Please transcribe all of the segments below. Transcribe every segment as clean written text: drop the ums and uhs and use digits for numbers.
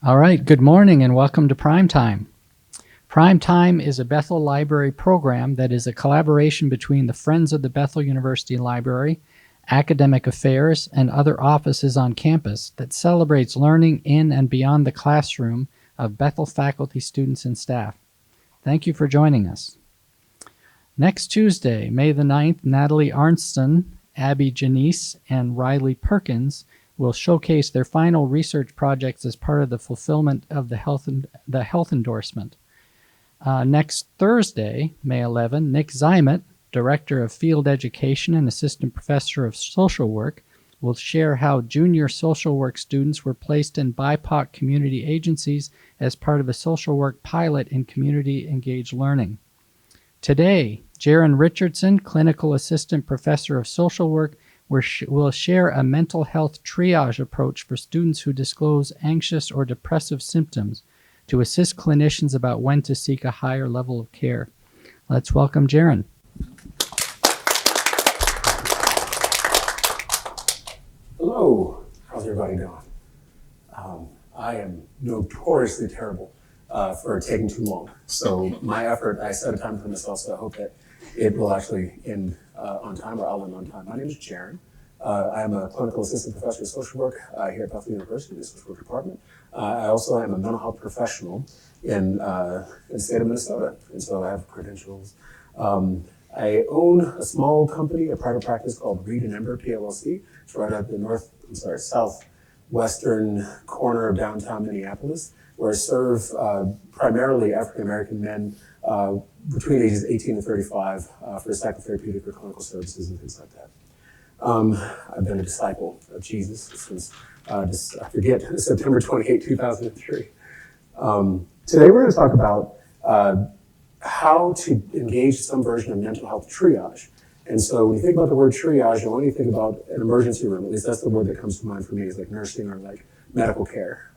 All right, good morning and welcome to Primetime. Primetime is a Bethel Library program that is a collaboration between the Friends of the Bethel University Library, Academic Affairs, and other offices on campus that celebrates learning in and beyond the classroom of Bethel faculty, students, and staff. Thank you for joining us. Next Tuesday, May the 9th, Natalie Arnston, Abby Janice, and Riley Perkins will showcase their final research projects as part of the fulfillment of the health endorsement. Next Thursday, May 11, Nick Zimet, Director of Field Education and Assistant Professor of Social Work, will share how junior social work students were placed in BIPOC community agencies as part of a social work pilot in community engaged learning. Today, Jerrion Richardson, Clinical Assistant Professor of Social Work, will share a mental health triage approach for students who disclose anxious or depressive symptoms to assist clinicians about when to seek a higher level of care. Let's welcome Jerrion. Hello, how's everybody doing? I am notoriously terrible for taking too long. So my effort, I set a time for myself, so I hope that it will actually end on time, or I'll end on time. My name is Jerrion. I am a clinical assistant professor of social work here at Bethel University in the social work department. I also am a mental health professional in the state of Minnesota, and so I have credentials. I own a small company, a private practice called Reed and Ember PLLC. It's right at the southwestern corner of downtown Minneapolis, where I serve primarily African American men between ages 18 and 35 for psychotherapeutic or clinical services and things like that. I've been a disciple of Jesus since, September 28, 2003. Today we're going to talk about how to engage some version of mental health triage. And so when you think about the word triage, and when you think about an emergency room, at least that's the word that comes to mind for me, is like nursing or like medical care.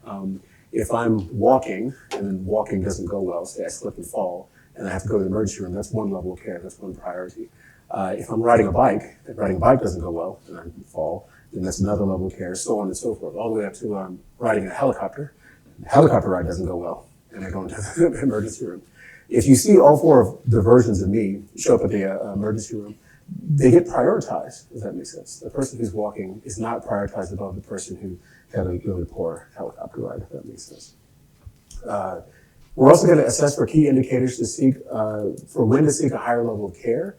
If I'm walking and then walking doesn't go well, say I slip and fall and I have to go to the emergency room, that's one level of care, that's one priority. If I'm riding a bike, and riding a bike doesn't go well and I fall, then that's another level of care, so on and so forth, all the way up to riding a helicopter. The helicopter ride doesn't go well and I go into the emergency room. If you see all four of the versions of me show up at the emergency room, they get prioritized, if that makes sense. The person who's walking is not prioritized above the person who had a really poor helicopter ride, if that makes sense. We're also going to assess for key indicators to seek, for when to seek a higher level of care.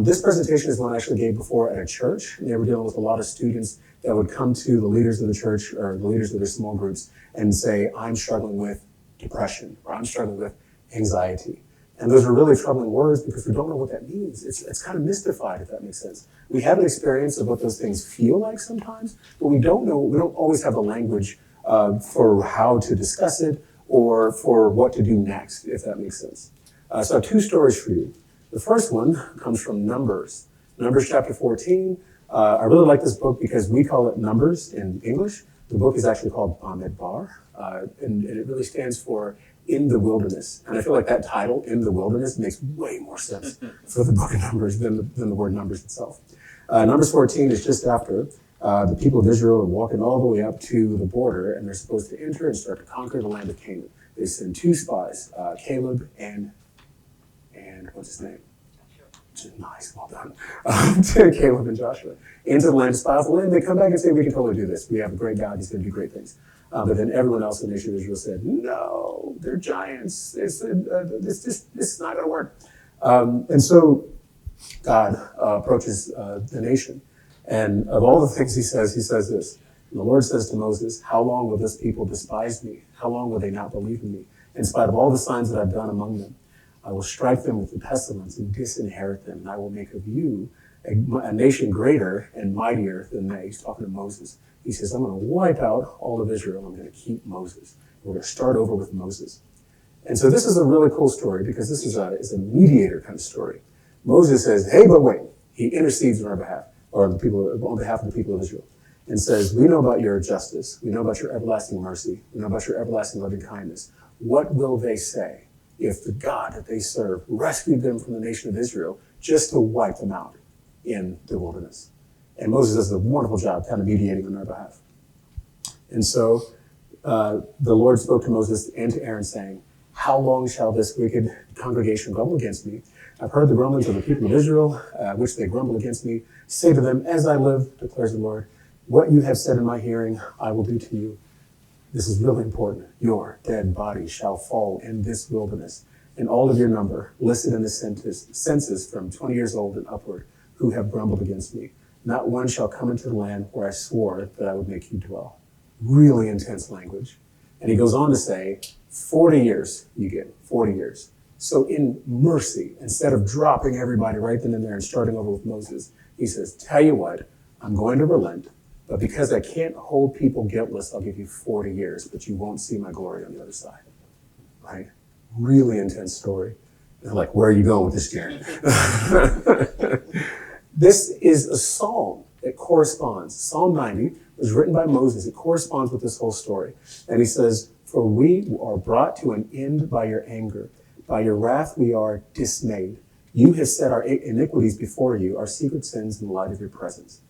This presentation is one I actually gave before at a church. They were dealing with a lot of students that would come to the leaders of the church or the leaders of their small groups and say, I'm struggling with depression, or I'm struggling with anxiety. And those are really troubling words because we don't know what that means. It's kind of mystified, if that makes sense. We have an experience of what those things feel like sometimes, but we don't always have the language for how to discuss it or for what to do next, if that makes sense. So I have two stories for you. The first one comes from Numbers chapter 14. I really like this book because we call it Numbers in English. The book is actually called Bamidbar, and it really stands for In the Wilderness. And I feel like that title, In the Wilderness, makes way more sense for the book of Numbers than the word Numbers itself. Numbers 14 is just after the people of Israel are walking all the way up to the border, and they're supposed to enter and start to conquer the land of Canaan. They send two spies, Caleb and what's his name? Nice, well done. Caleb and Joshua into the land to spy out the land. They come back and say, we can totally do this. We have a great God. He's going to do great things. But then everyone else in the nation of Israel said, no, they're giants. This is not going to work. And so God approaches the nation. And of all the things he says this. And the Lord says to Moses, how long will this people despise me? How long will they not believe in me? In spite of all the signs that I've done among them, I will strike them with the pestilence and disinherit them. And I will make of you a nation greater and mightier than they. He's talking to Moses. He says, I'm going to wipe out all of Israel. I'm going to keep Moses. We're going to start over with Moses. And so this is a really cool story because this is a mediator kind of story. Moses says, hey, but wait. He intercedes on our behalf, or on behalf of the people of Israel, and says, we know about your justice. We know about your everlasting mercy. We know about your everlasting loving kindness. What will they say if the God that they serve rescued them from the nation of Israel just to wipe them out in the wilderness? And Moses does a wonderful job kind of mediating on our behalf. And so the Lord spoke to Moses and to Aaron, saying, how long shall this wicked congregation grumble against me? I've heard the grumblings of the people of Israel, which they grumble against me. Say to them, as I live, declares the Lord, what you have said in my hearing, I will do to you. This is really important. Your dead body shall fall in this wilderness, and all of your number, listed in the census from 20 years old and upward, who have grumbled against me. Not one shall come into the land where I swore that I would make you dwell. Really intense language. And he goes on to say, 40 years you get, 40 years. So in mercy, instead of dropping everybody right then and there and starting over with Moses, he says, tell you what, I'm going to relent, but because I can't hold people guiltless, I'll give you 40 years, but you won't see my glory on the other side. Right? Really intense story. They're like, where are you going with this, Jerrion? This is a psalm that corresponds. Psalm 90 was written by Moses. It corresponds with this whole story. And he says, for we are brought to an end by your anger. By your wrath we are dismayed. You have set our iniquities before you, our secret sins in the light of your presence.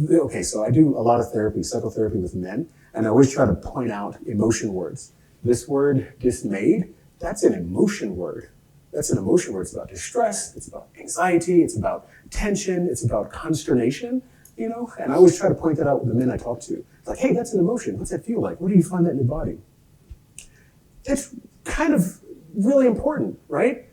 Okay, so I do a lot of therapy, psychotherapy with men, and I always try to point out emotion words. This word, dismayed, that's an emotion word. That's an emotion word. It's about distress, it's about anxiety, it's about tension, it's about consternation, and I always try to point that out with the men I talk to. It's like, hey, that's an emotion. What's that feel like? Where do you find that in your body? It's kind of really important, right?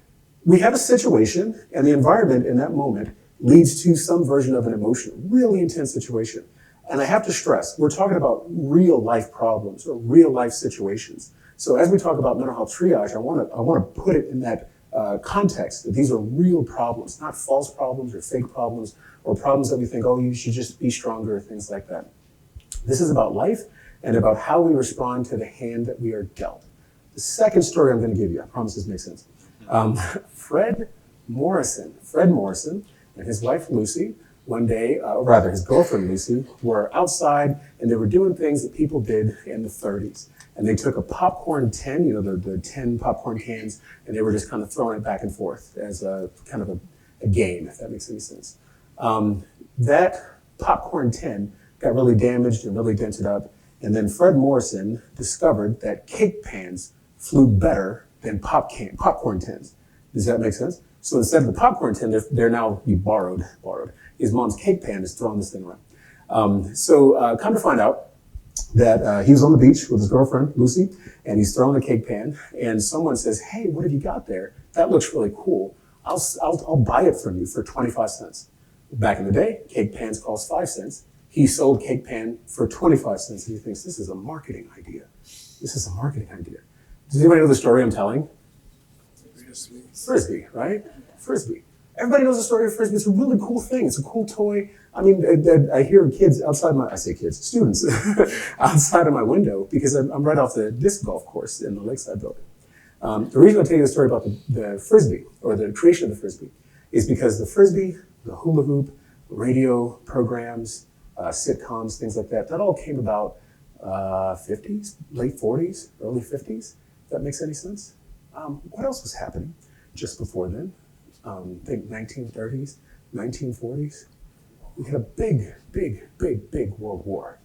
We have a situation, and the environment in that moment leads to some version of an emotion, really intense situation. And I have to stress, we're talking about real life problems or real life situations. So as we talk about mental health triage, I want to put it in that context that these are real problems, not false problems or fake problems or problems that we think, oh, you should just be stronger, things like that. This is about life and about how we respond to the hand that we are dealt. The second story I'm going to give you, I promise this makes sense. Fred Morrison and his wife Lucy, one day, rather his girlfriend Lucy, were outside and they were doing things that people did in the 30s. And they took a popcorn tin, the 10 popcorn cans, and they were just kind of throwing it back and forth as a kind of a game, if that makes any sense. That popcorn tin got really damaged and really dented up. And then Fred Morrison discovered that cake pans flew better than popcorn tins. Does that make sense? So instead of the popcorn tin, they're now, you borrowed. His mom's cake pan is throwing this thing around. So come to find out that he was on the beach with his girlfriend, Lucy, and he's throwing a cake pan, and someone says, hey, what have you got there? That looks really cool. I'll buy it from you for 25 cents. Back in the day, cake pans cost 5 cents. He sold cake pan for 25 cents, and he thinks, this is a marketing idea. Does anybody know the story I'm telling? Frisbee, right? Frisbee. Everybody knows the story of Frisbee. It's a really cool thing. It's a cool toy. I mean, I hear kids students outside of my window because I'm right off the disc golf course in the Lakeside building. The reason I tell you the story about the Frisbee or the creation of the Frisbee is because the Frisbee, the hula hoop, radio programs, sitcoms, things like that all came about 50s, late 40s, early 50s. If that makes any sense. What else was happening just before then? Think 1930s, 1940s. We had a big World War.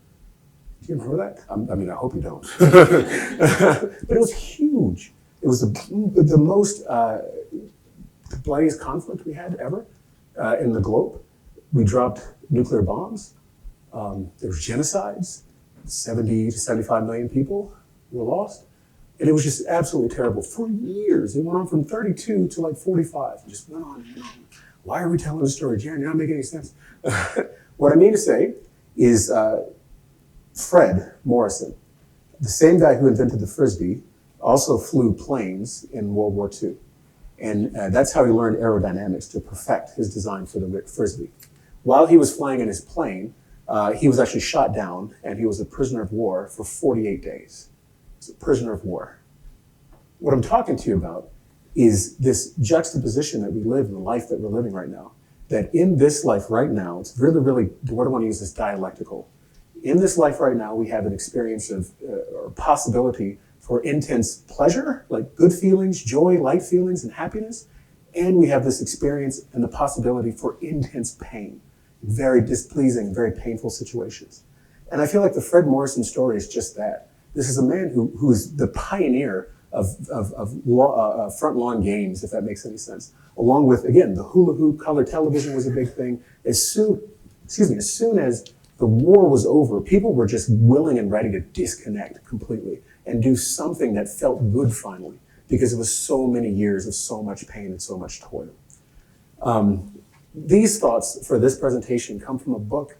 Do you remember that? I hope you don't. But it was huge. It was the most, the bloodiest conflict we had ever in the globe. We dropped nuclear bombs. There was genocides. 70 to 75 million people were lost. And it was just absolutely terrible for years. It went on from 32 to like 45. It just went on and on. Why are we telling this story, Jerrion? You're not making any sense. What I mean to say is Fred Morrison, the same guy who invented the Frisbee, also flew planes in World War II. And that's how he learned aerodynamics to perfect his design for the Frisbee. While he was flying in his plane, he was actually shot down and he was a prisoner of war for 48 days. He's a prisoner of war. What I'm talking to you about is this juxtaposition that we live in the life that we're living right now. That in this life right now, it's really, the word I want to use is dialectical. In this life right now, we have an experience of, or possibility for intense pleasure, like good feelings, joy, light feelings, and happiness. And we have this experience and the possibility for intense pain, very displeasing, very painful situations. And I feel like the Fred Morrison story is just that. This is a man who is the pioneer of front lawn games, if that makes any sense. Along with, again, the hula hoop, color television was a big thing. As soon as the war was over, people were just willing and ready to disconnect completely and do something that felt good finally, because it was so many years of so much pain and so much toil. These thoughts for this presentation come from a book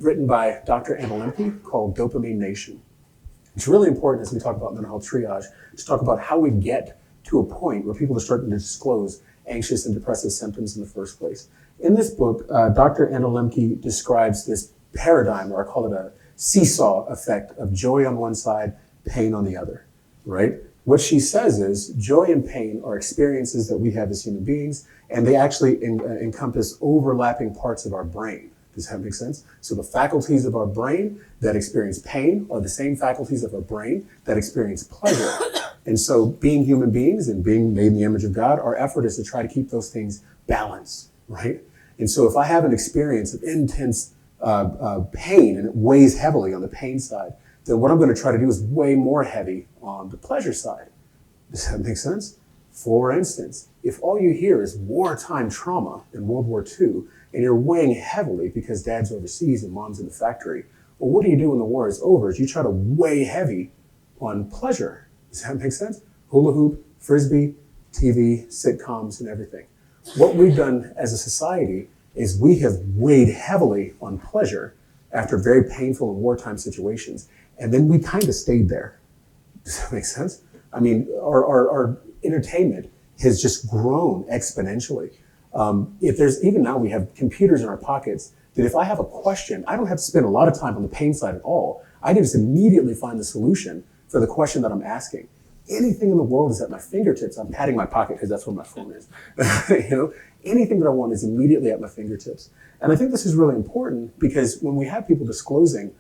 written by Dr. Anna Lembke called Dopamine Nation. It's really important as we talk about mental health triage to talk about how we get to a point where people are starting to disclose anxious and depressive symptoms in the first place. In this book, Dr. Anna Lembke describes this paradigm, or I call it a seesaw effect, of joy on one side, pain on the other, right? What she says is joy and pain are experiences that we have as human beings, and they actually encompass overlapping parts of our brain. Does that make sense? So the faculties of our brain that experience pain are the same faculties of our brain that experience pleasure. And so being human beings and being made in the image of God, our effort is to try to keep those things balanced, right? And so if I have an experience of intense pain and it weighs heavily on the pain side, then what I'm going to try to do is weigh more heavy on the pleasure side. Does that make sense? For instance, if all you hear is wartime trauma in World War II, and you're weighing heavily because dad's overseas and mom's in the factory, well, what do you do when the war is over? Is you try to weigh heavy on pleasure. Does that make sense? Hula hoop, frisbee, TV, sitcoms, and everything. What we've done as a society is we have weighed heavily on pleasure after very painful and wartime situations, and then we kind of stayed there. Does that make sense? I mean, our entertainment has just grown exponentially. If there's, even now we have computers in our pockets that if I have a question, I don't have to spend a lot of time on the pain side at all. I can just immediately find the solution for the question that I'm asking. Anything in the world is at my fingertips. I'm patting my pocket because that's where my phone is. Anything that I want is immediately at my fingertips. And I think this is really important because when we have people disclosing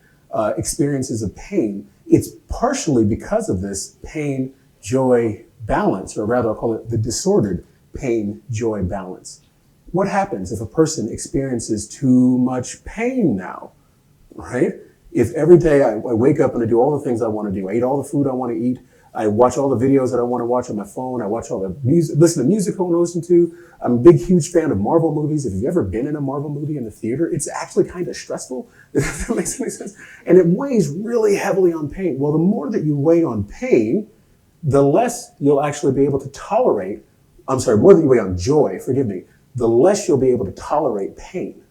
experiences of pain, it's partially because of this pain-joy balance, or rather I'll call it the disordered pain-joy balance. What happens if a person experiences too much pain now, right? If every day I wake up and I do all the things I want to do, I eat all the food I want to eat, I watch all the videos that I want to watch on my phone, I watch all the music, listen to music I want to listen to. I'm a big, huge fan of Marvel movies. If you've ever been in a Marvel movie in the theater, it's actually kind of stressful, if that makes any sense. And it weighs really heavily on pain. Well, the more that you weigh on pain, the less you'll actually be able to tolerate, more than you weigh on joy, forgive me, the less you'll be able to tolerate pain.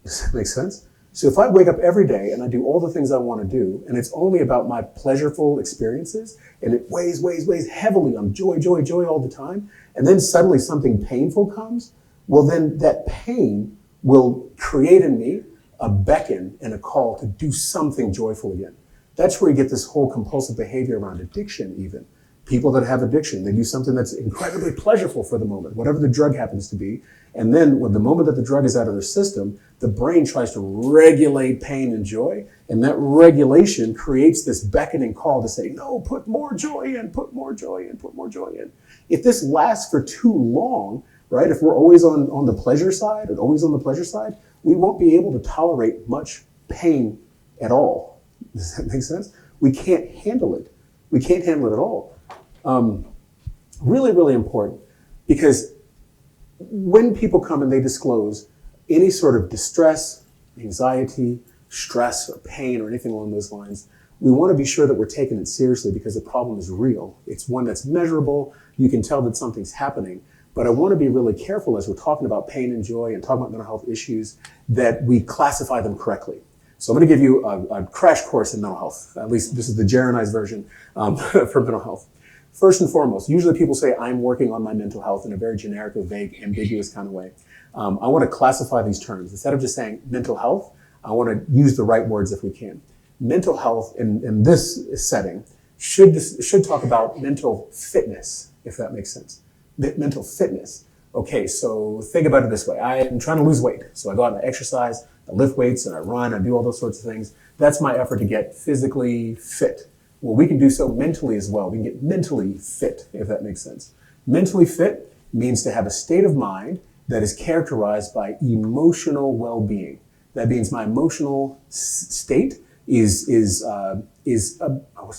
Does that make sense? So if I wake up every day and I do all the things I want to do, and it's only about my pleasureful experiences, and it weighs heavily on joy all the time, and then suddenly something painful comes, well then that pain will create in me a beckon and a call to do something joyful again. That's where you get this whole compulsive behavior around addiction even. People that have addiction, they do something that's incredibly pleasurable for the moment, whatever the drug happens to be. And then when the moment that the drug is out of their system, the brain tries to regulate pain and joy. And that regulation creates this beckoning call to say, no, put more joy in, put more joy in, put more joy in. If this lasts for too long, right, if we're always on the pleasure side, we won't be able to tolerate much pain at all. Does that make sense? We can't handle it. We can't handle it at all. Really, really important, because when people come and they disclose any sort of distress, anxiety, stress, or pain, or anything along those lines, we want to be sure that we're taking it seriously because the problem is real. It's one that's measurable. You can tell that something's happening. But I want to be really careful as we're talking about pain and joy and talking about mental health issues that we classify them correctly. So I'm going to give you a crash course in mental health. At least this is the Jerrionized version for mental health. First and foremost, usually people say, I'm working on my mental health in a very generic or vague, ambiguous kind of way. I want to classify these terms. Instead of just saying mental health, I want to use the right words if we can. Mental health in this setting should talk about mental fitness, if that makes sense. Mental fitness. Okay, so think about it this way. I am trying to lose weight. So I go out and I exercise, I lift weights, and I run, I do all those sorts of things. That's my effort to get physically fit. Well, we can do so mentally as well. We can get mentally fit, if that makes sense. Mentally fit means to have a state of mind that is characterized by emotional well-being. That means my emotional state what's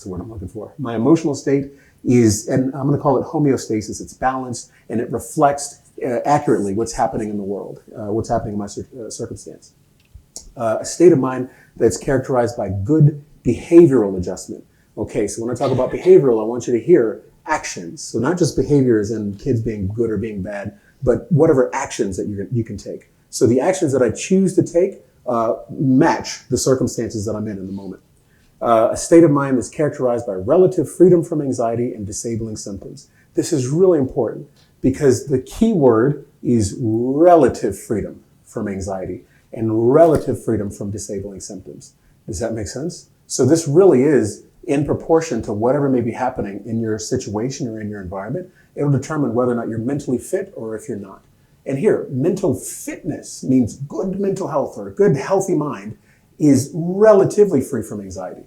the word I'm looking for? My emotional state is, and I'm going to call it homeostasis. It's balanced and it reflects accurately what's happening in the world, what's happening in my circumstance. A state of mind that's characterized by good behavioral adjustment. Okay, so when I talk about behavioral, I want you to hear actions. So not just behaviors and kids being good or being bad, but whatever actions that you can take. So the actions that I choose to take match the circumstances that I'm in the moment. A state of mind that's characterized by relative freedom from anxiety and disabling symptoms. This is really important because the key word is relative freedom from anxiety and relative freedom from disabling symptoms. Does that make sense? So this really is in proportion to whatever may be happening in your situation or in your environment. It'll determine whether or not you're mentally fit or if you're not. And here, mental fitness means good mental health or a good healthy mind is relatively free from anxiety.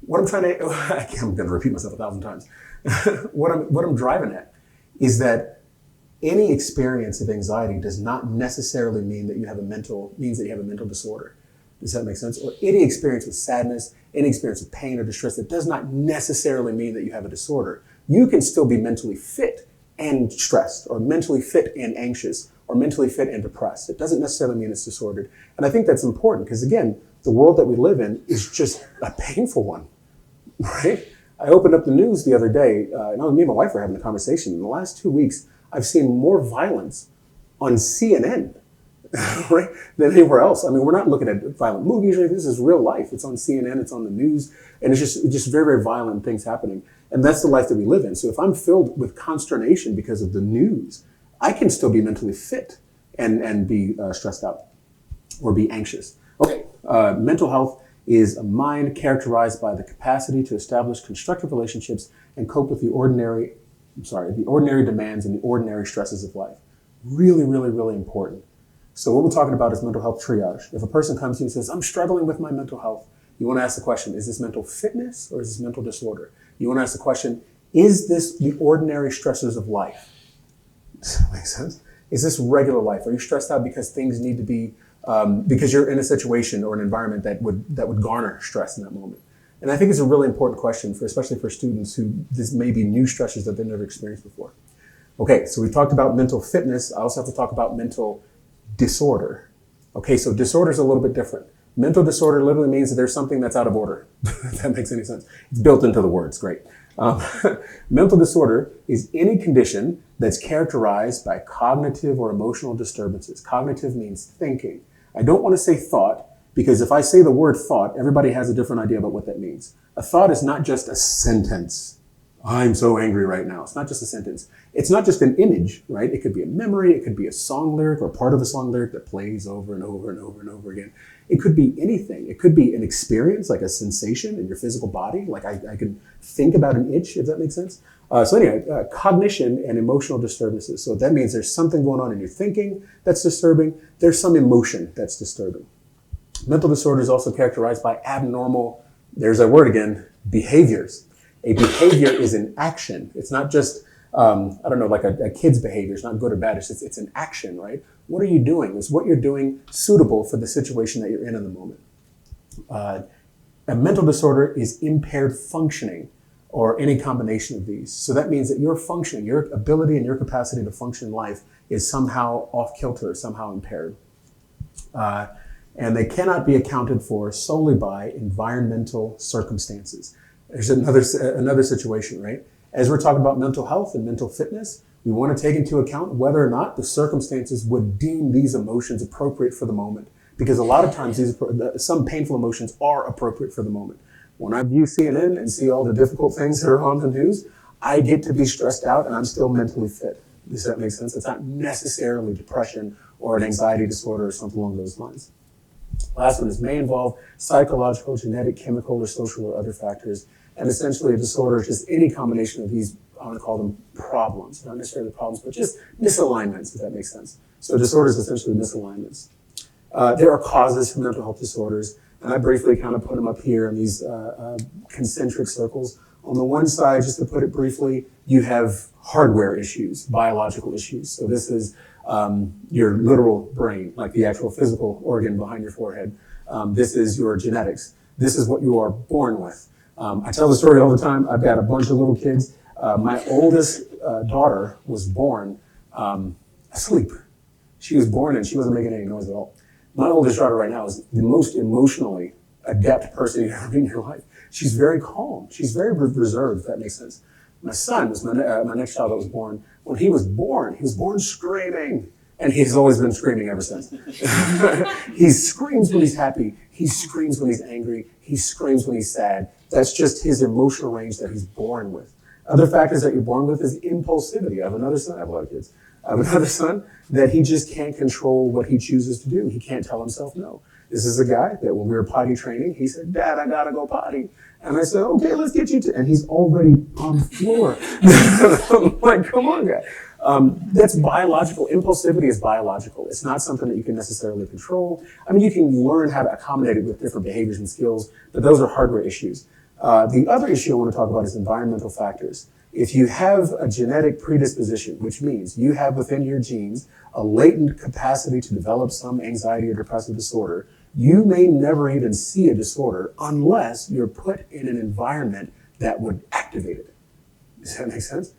What I'm trying to, I'm going to repeat myself 1,000 times. What I'm driving at is that any experience of anxiety does not necessarily mean that you have a mental disorder. Does that make sense? Or any experience with sadness, any experience of pain or distress, that does not necessarily mean that you have a disorder. You can still be mentally fit and stressed, or mentally fit and anxious, or mentally fit and depressed. It doesn't necessarily mean it's disordered. And I think that's important because, again, the world that we live in is just a painful one, right? I opened up the news the other day, and me and my wife were having a conversation. In the last 2 weeks, I've seen more violence on CNN, right, than anywhere else. I mean, we're not looking at violent movies or anything. This is real life. It's on CNN, it's on the news, and it's just very, very violent things happening. And that's the life that we live in. So if I'm filled with consternation because of the news, I can still be mentally fit and be stressed out or be anxious. Okay, mental health is a mind characterized by the capacity to establish constructive relationships and cope with the ordinary demands and the ordinary stresses of life. Really, really, really important. So what we're talking about is mental health triage. If a person comes to you and says, I'm struggling with my mental health, you want to ask the question, is this mental fitness or is this mental disorder? You want to ask the question, is this the ordinary stresses of life? Does that make sense? Is this regular life? Are you stressed out because things need to be, because you're in a situation or an environment that would garner stress in that moment? And I think it's a really important question, especially for students who this may be new stressors that they've never experienced before. Okay, so we've talked about mental fitness. I also have to talk about mental disorder. Okay, so disorder is a little bit different. Mental disorder literally means that there's something that's out of order. If that makes any sense. It's built into the words, great. Mental disorder is any condition that's characterized by cognitive or emotional disturbances. Cognitive means thinking. I don't want to say thought, because if I say the word thought, everybody has a different idea about what that means. A thought is not just a sentence. I'm so angry right now. It's not just a sentence. It's not just an image, right? It could be a memory. It could be a song lyric or part of a song lyric that plays over and over and over and over again. It could be anything. It could be an experience, like a sensation in your physical body. Like I can think about an itch, if that makes sense. So anyway, cognition and emotional disturbances. So that means there's something going on in your thinking that's disturbing. There's some emotion that's disturbing. Mental disorder is also characterized by abnormal, there's that word again, behaviors. A behavior is an action. It's not just, like a kid's behavior. It's not good or bad. It's an action, right? What are you doing? Is what you're doing suitable for the situation that you're in the moment? A mental disorder is impaired functioning or any combination of these. So that means that your functioning, your ability and your capacity to function in life is somehow off kilter, somehow impaired. And they cannot be accounted for solely by environmental circumstances. There's another situation, right? As we're talking about mental health and mental fitness, we want to take into account whether or not the circumstances would deem these emotions appropriate for the moment. Because a lot of times some painful emotions are appropriate for the moment. When I view CNN and see all the difficult things that are on the news, I get to be stressed out and I'm still mentally fit. Does that make sense? It's not necessarily depression or an anxiety disorder or something along those lines. Last one is may involve psychological, genetic, chemical, or social or other factors. And essentially a disorder is just any combination of these, I want to call them problems. Not necessarily problems, but just misalignments, if that makes sense. So disorder is essentially misalignments. There are causes for mental health disorders, and I briefly kind of put them up here in these concentric circles. On the one side, just to put it briefly, you have hardware issues, biological issues. So this is your literal brain, like the actual physical organ behind your forehead. This is your genetics. This is what you are born with. I tell the story all the time. I've got a bunch of little kids. My oldest daughter was born asleep. She was born and she wasn't making any noise at all. My oldest daughter right now is the most emotionally adept person you've ever been in your life. She's very calm. She's very reserved, if that makes sense. My son was my next child that was born. When he was born screaming. And he's always been screaming ever since. He screams when he's happy. He screams when he's angry. He screams when he's sad. That's just his emotional range that he's born with. Other factors that you're born with is impulsivity. I have another son. I have a lot of kids. I have another son that he just can't control what he chooses to do. He can't tell himself no. This is a guy that when we were potty training, he said, "Dad, I gotta go potty." And I said, "Okay, let's get you to," and he's already on the floor. I'm like, come on, guy. That's biological. Impulsivity is biological. It's not something that you can necessarily control. I mean, you can learn how to accommodate it with different behaviors and skills, but those are hardware issues. The other issue I want to talk about is environmental factors. If you have a genetic predisposition, which means you have within your genes a latent capacity to develop some anxiety or depressive disorder, you may never even see a disorder unless you're put in an environment that would activate it. Does that make sense?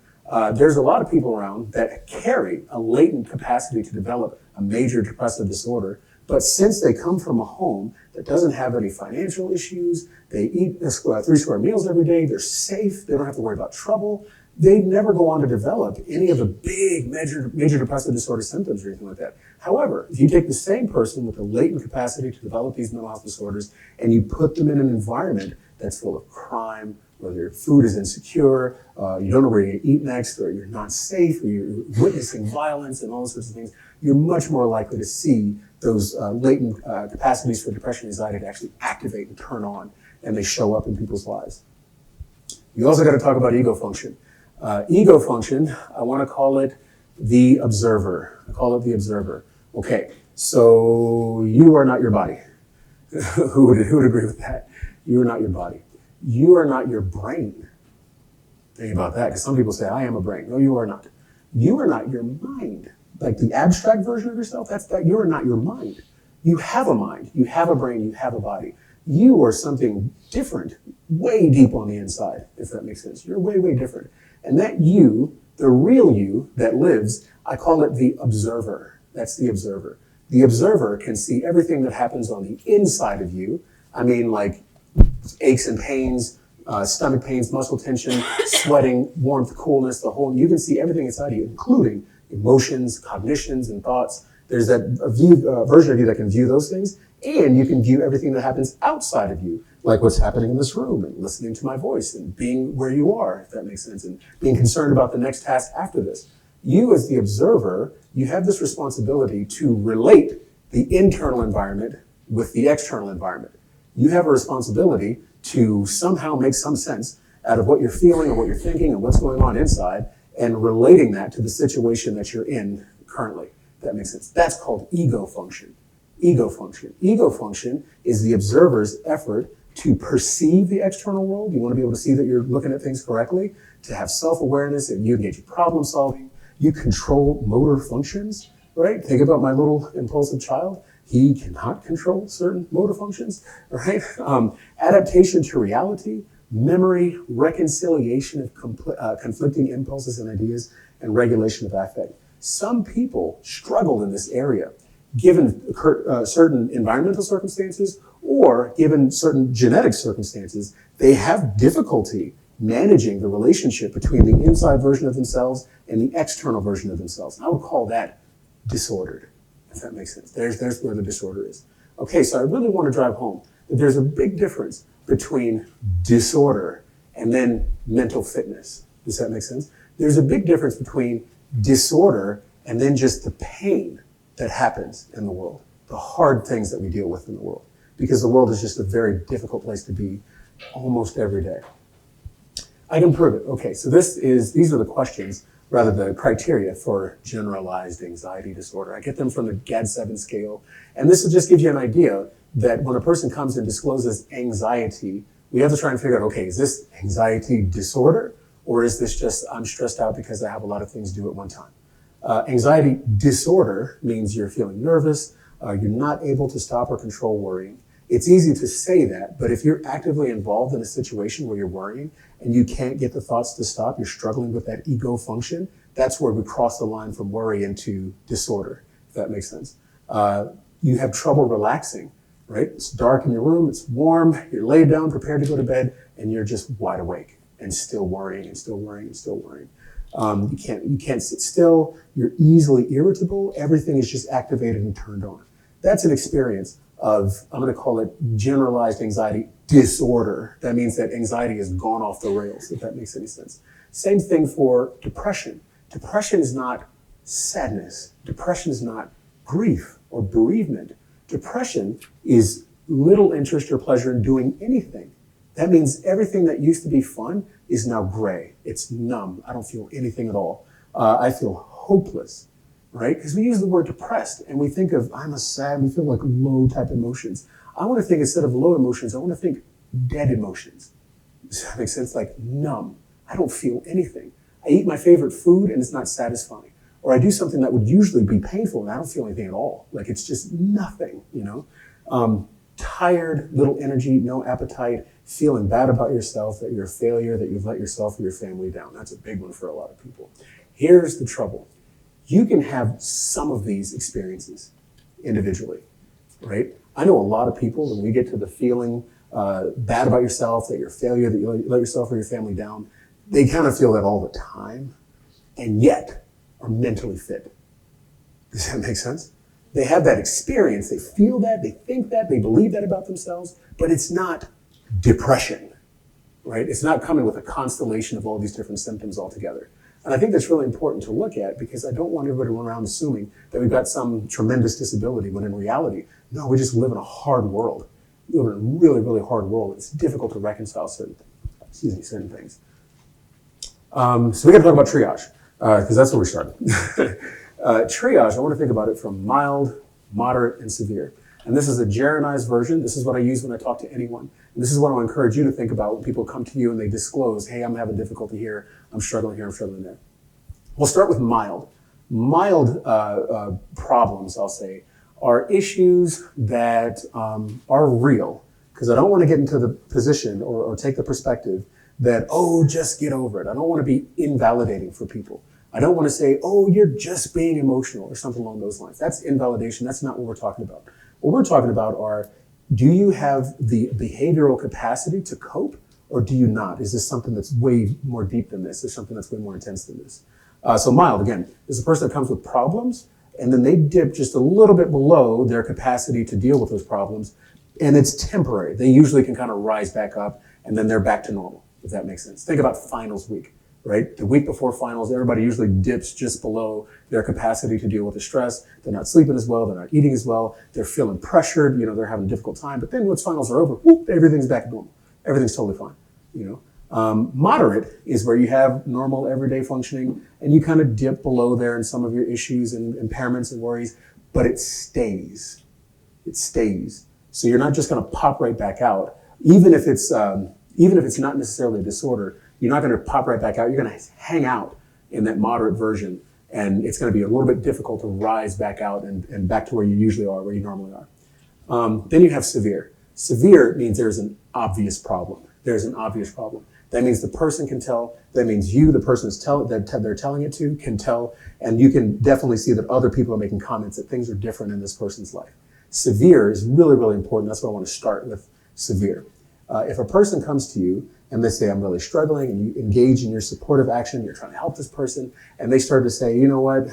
There's a lot of people around that carry a latent capacity to develop a major depressive disorder, but since they come from a home that doesn't have any financial issues, they eat 3 square meals every day, they're safe, they don't have to worry about trouble, they never go on to develop any of the big major depressive disorder symptoms or anything like that. However, if you take the same person with a latent capacity to develop these mental health disorders and you put them in an environment that's full of crime, whether your food is insecure, you don't know where you're going to eat next, or you're not safe, or you're witnessing violence and all those sorts of things, you're much more likely to see those latent capacities for depression and anxiety to actually activate and turn on, and they show up in people's lives. You also got to talk about ego function. Ego function, I want to call it the observer. I call it the observer. Okay, so you are not your body. Who would agree with that? You are not your body. You are not your brain. Think about that, because some people say, I am a brain. No, you are not. You are not your mind. Like the abstract version of yourself, that's that. You are not your mind. You have a mind. You have a brain. You have a body. You are something different, way deep on the inside, if that makes sense. You're way, way different. And that you, the real you that lives, I call it the observer. That's the observer. The observer can see everything that happens on the inside of you. I mean, like aches and pains, stomach pains, muscle tension, sweating, warmth, coolness, you can see everything inside of you, including emotions, cognitions, and thoughts. There's that version of you that can view those things, and you can view everything that happens outside of you, like what's happening in this room, and listening to my voice, and being where you are, if that makes sense, and being concerned about the next task after this. You, as the observer, you have this responsibility to relate the internal environment with the external environment. You have a responsibility to somehow make some sense out of what you're feeling and what you're thinking and what's going on inside, and relating that to the situation that you're in currently. If that makes sense. That's called ego function. Ego function. Ego function is the observer's effort to perceive the external world. You want to be able to see that you're looking at things correctly, to have self-awareness, and you engage in problem solving. You control motor functions, right? Think about my little impulsive child. He cannot control certain motor functions, right? Adaptation to reality, memory, reconciliation of conflicting impulses and ideas, and regulation of affect. Some people struggle in this area, given certain environmental circumstances or given certain genetic circumstances. They have difficulty managing the relationship between the inside version of themselves and the external version of themselves. I would call that disordered, if that makes sense. There's where the disorder is. Okay, so I really want to drive home that there's a big difference between disorder and then mental fitness. Does that make sense? There's a big difference between disorder and then just the pain that happens in the world, the hard things that we deal with in the world, because the world is just a very difficult place to be almost every day. I can prove it. Okay, so these are the questions, rather the criteria for generalized anxiety disorder. I get them from the GAD-7 scale, and this will just give you an idea that when a person comes and discloses anxiety, we have to try and figure out, okay, is this anxiety disorder, or is this just I'm stressed out because I have a lot of things to do at one time? Anxiety disorder means you're feeling nervous, you're not able to stop or control worrying. It's easy to say that, but if you're actively involved in a situation where you're worrying and you can't get the thoughts to stop, you're struggling with that ego function, that's where we cross the line from worry into disorder, if that makes sense. You have trouble relaxing, right? It's dark in your room, it's warm, you're laid down, prepared to go to bed, and you're just wide awake and still worrying and still worrying and still worrying. You can't sit still, you're easily irritable, everything is just activated and turned on. That's an experience of, I'm going to call it generalized anxiety disorder. That means that anxiety has gone off the rails, if that makes any sense. Same thing for depression. Depression is not sadness. Depression is not grief or bereavement. Depression is little interest or pleasure in doing anything. That means everything that used to be fun is now gray. It's numb. I don't feel anything at all. I feel hopeless, right? Because we use the word depressed and we think of, I'm a sad, we feel like low type emotions. I want to think instead of low emotions, I want to think dead emotions. Does that make sense? Like numb. I don't feel anything. I eat my favorite food and it's not satisfying. Or I do something that would usually be painful and I don't feel anything at all. Like it's just nothing, you know? Tired, little energy, no appetite, feeling bad about yourself, that you're a failure, that you've let yourself or your family down. That's a big one for a lot of people. Here's the trouble. You can have some of these experiences individually, right? I know a lot of people, when we get to the feeling bad about yourself, that you're a failure, that you let yourself or your family down, they kind of feel that all the time, and yet are mentally fit. Does that make sense? They have that experience, they feel that, they think that, they believe that about themselves, but it's not depression, right? It's not coming with a constellation of all these different symptoms altogether. And I think that's really important to look at because I don't want everybody to run around assuming that we've got some tremendous disability when in reality, no, we just live in a hard world. We live in a really, really hard world. It's difficult to reconcile certain things. So we got to talk about triage because that's where we started. Triage, I want to think about it from mild, moderate, and severe. And this is a Jerrionized version. This is what I use when I talk to anyone. And this is what I encourage you to think about when people come to you and they disclose, hey, I'm having difficulty here, I'm struggling here, I'm struggling there. We'll start with mild. Mild problems, I'll say, are issues that are real. Because I don't want to get into the position or take the perspective that, oh, just get over it. I don't want to be invalidating for people. I don't want to say, oh, you're just being emotional or something along those lines. That's invalidation. That's not what we're talking about. What we're talking about are, do you have the behavioral capacity to cope or do you not? Is this something that's way more deep than this? Is something that's way more intense than this? So mild, again, is a person that comes with problems and then they dip just a little bit below their capacity to deal with those problems and it's temporary. They usually can kind of rise back up and then they're back to normal, if that makes sense. Think about finals week. Right? The week before finals, everybody usually dips just below their capacity to deal with the stress. They're not sleeping as well. They're not eating as well. They're feeling pressured. You know, they're having a difficult time. But then once finals are over, whoop, everything's back to normal. Everything's totally fine. You know, moderate is where you have normal everyday functioning and you kind of dip below there in some of your issues and impairments and worries, but it stays. It stays. So you're not just going to pop right back out, even if it's not necessarily a disorder. You're not going to pop right back out. You're going to hang out in that moderate version, and it's going to be a little bit difficult to rise back out and back to where you usually are, where you normally are. Then you have severe. Severe means there's an obvious problem. There's an obvious problem. That means the person can tell. That means you, the person that they're telling it to, can tell, and you can definitely see that other people are making comments that things are different in this person's life. Severe is really, really important. That's why I want to start with severe. If a person comes to you and they say, I'm really struggling, and you engage in your supportive action, you're trying to help this person, and they start to say, you know what,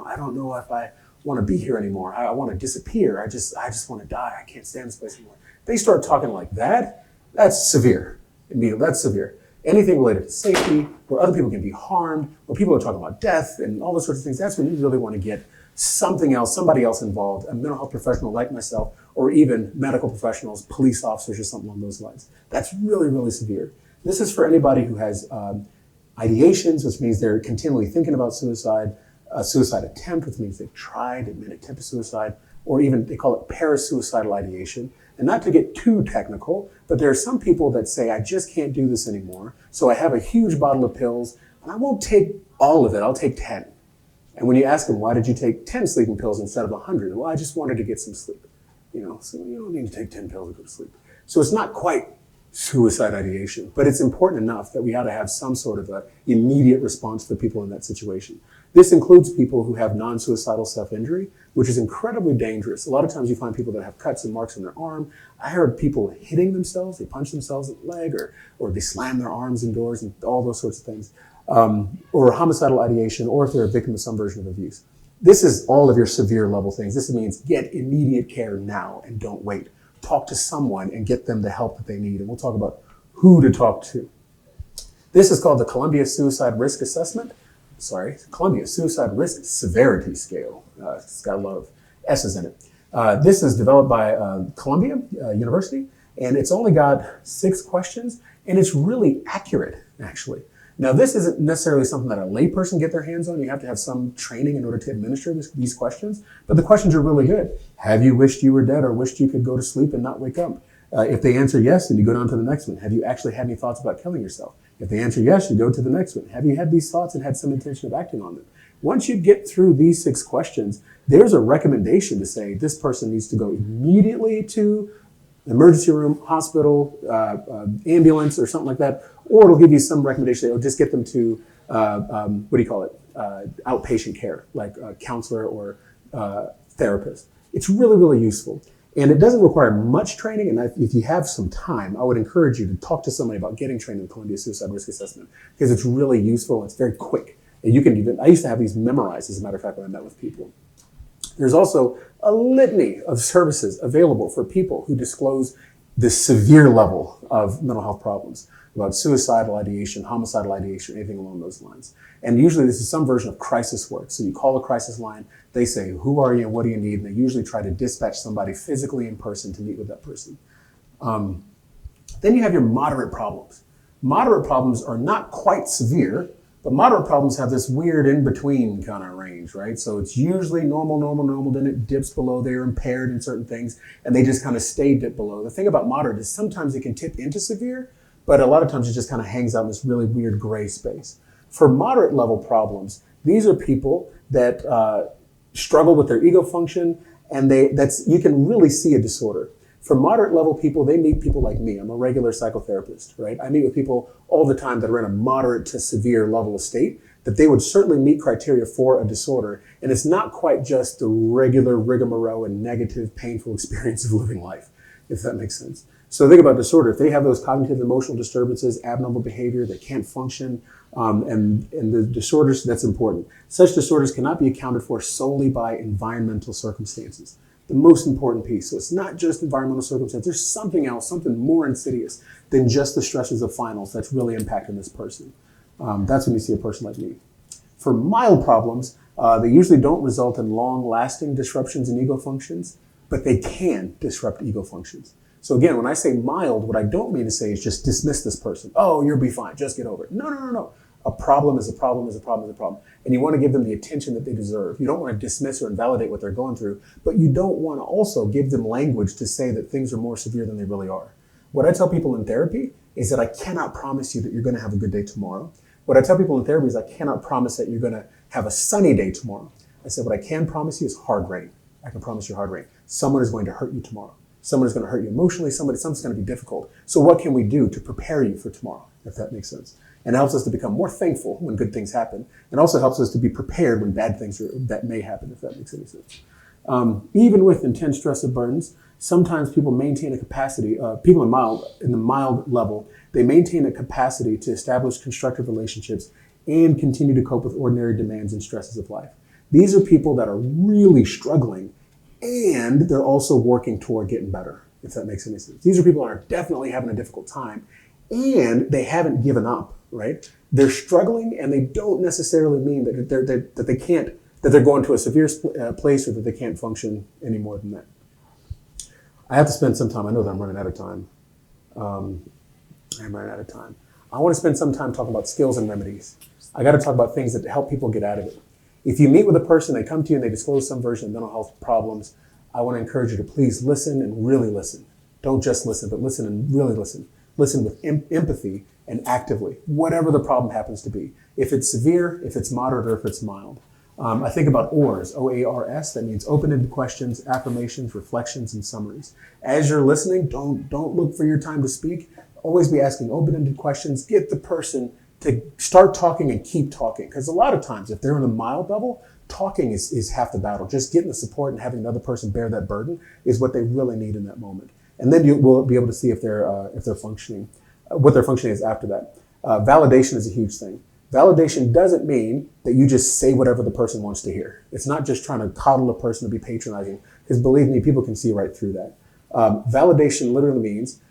I don't know if I want to be here anymore. I want to disappear. I just want to die. I can't stand this place anymore. They start talking like that, that's severe. Immediately, that's severe. Anything related to safety, where other people can be harmed, where people are talking about death and all those sorts of things, that's when you really want to get somebody else involved, a mental health professional like myself, or even medical professionals, police officers, or something along those lines. That's really, really severe. This is for anybody who has ideations, which means they're continually thinking about suicide, a suicide attempt, which means they've tried and made an attempt to suicide, or even they call it parasuicidal ideation. And not to get too technical, but there are some people that say, I just can't do this anymore, so I have a huge bottle of pills, and I won't take all of it, I'll take 10. And when you ask them, why did you take 10 sleeping pills instead of 100? Well, I just wanted to get some sleep. So you don't need to take 10 pills to go to sleep. So it's not quite suicide ideation, but it's important enough that we ought to have some sort of a immediate response to the people in that situation. This includes people who have non-suicidal self-injury, which is incredibly dangerous. A lot of times you find people that have cuts and marks on their arm. I heard people hitting themselves, they punch themselves in the leg, or they slam their arms in doors and all those sorts of things. Or homicidal ideation, or if they're a victim of some version of abuse. This is all of your severe level things. This means get immediate care now and don't wait. Talk to someone and get them the help that they need. And we'll talk about who to talk to. This is called the Columbia Suicide Risk Assessment. Columbia Suicide Risk Severity Scale. It's got a lot of S's in it. This is developed by Columbia University, and it's only got 6 questions, and it's really accurate, actually. Now, this isn't necessarily something that a layperson get their hands on. You have to have some training in order to administer these questions, but the questions are really good. Have you wished you were dead or wished you could go to sleep and not wake up? If they answer yes, then you go down to the next one. Have you actually had any thoughts about killing yourself? If they answer yes, you go to the next one. Have you had these thoughts and had some intention of acting on them? Once you get through these 6 questions, there's a recommendation to say this person needs to go immediately to emergency room, hospital, ambulance, or something like that, or it'll give you some recommendation. It'll just get them to, outpatient care, like a counselor or therapist. It's really, really useful. And it doesn't require much training, and if you have some time, I would encourage you to talk to somebody about getting trained in the Columbia Suicide Risk Assessment, because it's really useful and it's very quick. And I used to have these memorized, as a matter of fact, when I met with people. There's also a litany of services available for people who disclose the severe level of mental health problems, about suicidal ideation, homicidal ideation, anything along those lines. And usually this is some version of crisis work. So you call a crisis line, they say, who are you and what do you need? And they usually try to dispatch somebody physically in person to meet with that person. Then you have your moderate problems. Moderate problems are not quite severe, but moderate problems have this weird in-between kind of range, right? So it's usually normal, then it dips below. They're impaired in certain things, and they just kind of stay dipped below. The thing about moderate is sometimes it can tip into severe, but a lot of times it just kind of hangs out in this really weird gray space. For moderate level problems, these are people that struggle with their ego function, and you can really see a disorder. For moderate level people, they meet people like me. I'm a regular psychotherapist, right? I meet with people all the time that are in a moderate to severe level of state, that they would certainly meet criteria for a disorder. And it's not quite just the regular rigmarole and negative, painful experience of living life, if that makes sense. So think about disorder. If they have those cognitive emotional disturbances, abnormal behavior, they can't function, and the disorders, that's important. Such disorders cannot be accounted for solely by environmental circumstances. The most important piece. So it's not just environmental circumstances. There's something else, something more insidious than just the stresses of finals that's really impacting this person. That's when you see a person like me. For mild problems, they usually don't result in long-lasting disruptions in ego functions, but they can disrupt ego functions. So again, when I say mild, what I don't mean to say is just dismiss this person. Oh, you'll be fine. Just get over it. No. A problem is a problem is a problem is a problem. And you want to give them the attention that they deserve. You don't want to dismiss or invalidate what they're going through, but you don't want to also give them language to say that things are more severe than they really are. What I tell people in therapy is that I cannot promise you that you're going to have a good day tomorrow. What I tell people in therapy is I cannot promise that you're going to have a sunny day tomorrow. I said, what I can promise you is hard rain. I can promise you hard rain. Someone is going to hurt you tomorrow. Someone is going to hurt you emotionally. Something's going to be difficult. So what can we do to prepare you for tomorrow, if that makes sense? And it helps us to become more thankful when good things happen. And also helps us to be prepared when bad things that may happen, if that makes any sense. Even with intense stressive burdens, sometimes people maintain a capacity, people in the mild level, they maintain a capacity to establish constructive relationships and continue to cope with ordinary demands and stresses of life. These are people that are really struggling, and they're also working toward getting better, if that makes any sense. These are people that are definitely having a difficult time, and they haven't given up, right? They're struggling, and they don't necessarily mean that they're going to a severe place or that they can't function any more than that. I have to spend some time. I know that I'm running out of time. I want to spend some time talking about skills and remedies. I got to talk about things that help people get out of it. If you meet with a person, they come to you and they disclose some version of mental health problems, I want to encourage you to please listen and really listen. Don't just listen, but listen and really listen. Listen with empathy and actively, whatever the problem happens to be. If it's severe, if it's moderate, or if it's mild. I think about OARS, O-A-R-S. That means open-ended questions, affirmations, reflections, and summaries. As you're listening, don't look for your time to speak. Always be asking open-ended questions. Get the person to start talking and keep talking. Because a lot of times, if they're in a mild level, talking is half the battle. Just getting the support and having another person bear that burden is what they really need in that moment. And then you will be able to see if they're functioning, what their functioning is after that. Validation is a huge thing. Validation doesn't mean that you just say whatever the person wants to hear. It's not just trying to coddle a person to be patronizing, because believe me, people can see right through that. Validation literally means,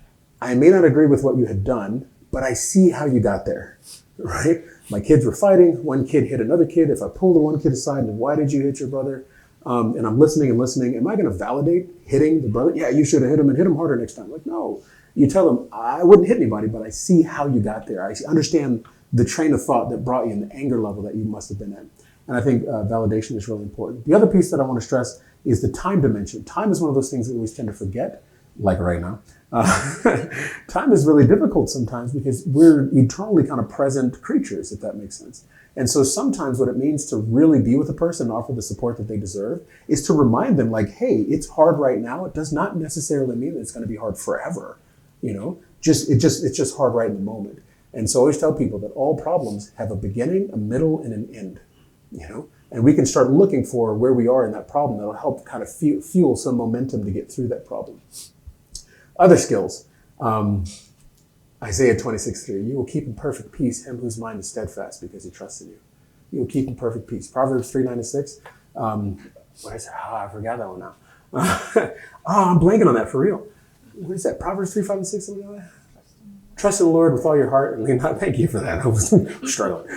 I may not agree with what you had done, but I see how you got there, right? My kids were fighting. One kid hit another kid. If I pull the one kid aside and why did you hit your brother? And I'm listening and listening. Am I going to validate hitting the brother? Yeah, you should have hit him and hit him harder next time. Like, no. You tell them, I wouldn't hit anybody, but I see how you got there. I understand the train of thought that brought you and the anger level that you must have been in. And I think validation is really important. The other piece that I want to stress is the time dimension. Time is one of those things that we always tend to forget, like right now. Time is really difficult sometimes because we're eternally kind of present creatures, if that makes sense. And so sometimes what it means to really be with a person and offer the support that they deserve is to remind them like, hey, it's hard right now. It does not necessarily mean that it's going to be hard forever. It's just hard right in the moment. And so I always tell people that all problems have a beginning, a middle, and an end, and we can start looking for where we are in that problem. That'll help kind of fuel some momentum to get through that problem. Other skills, Isaiah 26:3, you will keep in perfect peace him whose mind is steadfast because he trusts in you. You will keep in perfect peace. Proverbs 3:9-6. What is it? I forgot that one now. I'm blanking on that for real. What is that? Proverbs 3:5-6, something like that? Trust in the Lord with all your heart and lean not. Thank you for that. I was struggling.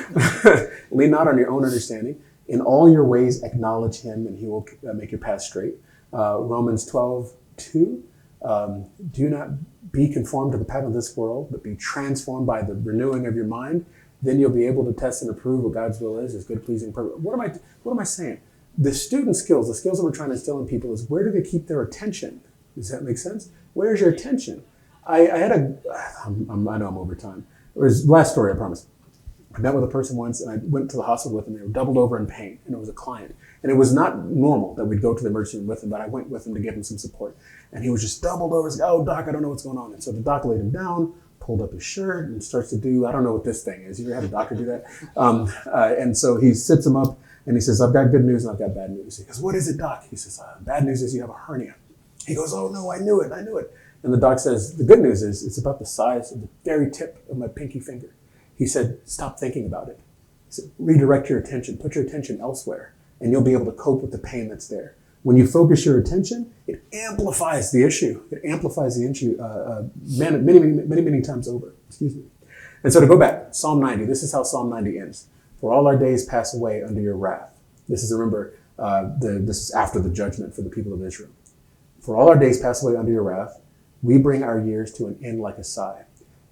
Lean not on your own understanding. In all your ways, acknowledge him and he will make your path straight. Romans 12:2. Do not be conformed to the pattern of this world, but be transformed by the renewing of your mind. Then you'll be able to test and approve what God's will is good, pleasing, perfect. What am I saying? The student skills, the skills that we're trying to instill in people is where do they keep their attention? Does that make sense? Where's your attention? I know I'm over time. Last story, I promise. I met with a person once and I went to the hospital with them. They were doubled over in pain and it was a client. And it was not normal that we'd go to the emergency room with him, but I went with him to give him some support. And he was just doubled over. He's like, oh, doc, I don't know what's going on. And so the doc laid him down, pulled up his shirt and starts to do, I don't know what this thing is. You ever had a doctor do that? And so he sits him up and he says, I've got good news and I've got bad news. He goes, what is it, doc? He says, bad news is you have a hernia. He goes, oh no, I knew it. And the doc says, the good news is it's about the size of the very tip of my pinky finger. He said, stop thinking about it. He said, redirect your attention, put your attention elsewhere, and you'll be able to cope with the pain that's there. When you focus your attention, it amplifies the issue. It amplifies the issue many times over. Excuse me. And so to go back, Psalm 90, this is how Psalm 90 ends. For all our days pass away under your wrath. This is, remember, this is after the judgment for the people of Israel. For all our days pass away under your wrath. We bring our years to an end like a sigh.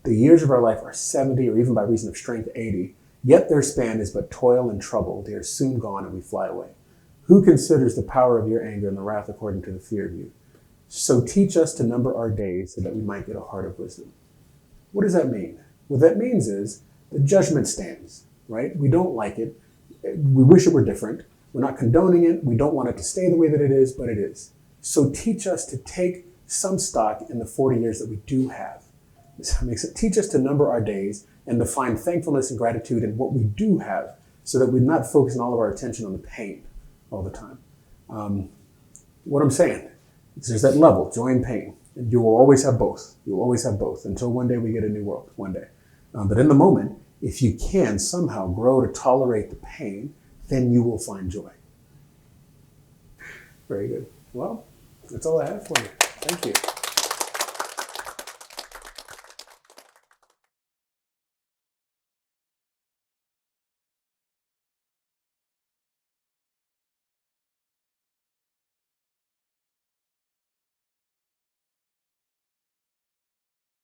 The years of our life are 70, or even by reason of strength, 80. Yet their span is but toil and trouble. They are soon gone and we fly away. Who considers the power of your anger and the wrath according to the fear of you? So teach us to number our days so that we might get a heart of wisdom. What does that mean? What that means is the judgment stands, right? We don't like it. We wish it were different. We're not condoning it. We don't want it to stay the way that it is, but it is. So teach us to take some stock in the 40 years that we do have. This makes it. Teach us to number our days and to find thankfulness and gratitude in what we do have so that we're not focusing all of our attention on the pain all the time. What I'm saying is there's that level, joy and pain, and you will always have both. You will always have both until one day we get a new world, one day. But in the moment, if you can somehow grow to tolerate the pain, then you will find joy. Very good. Well, that's all I have for you. Thank you.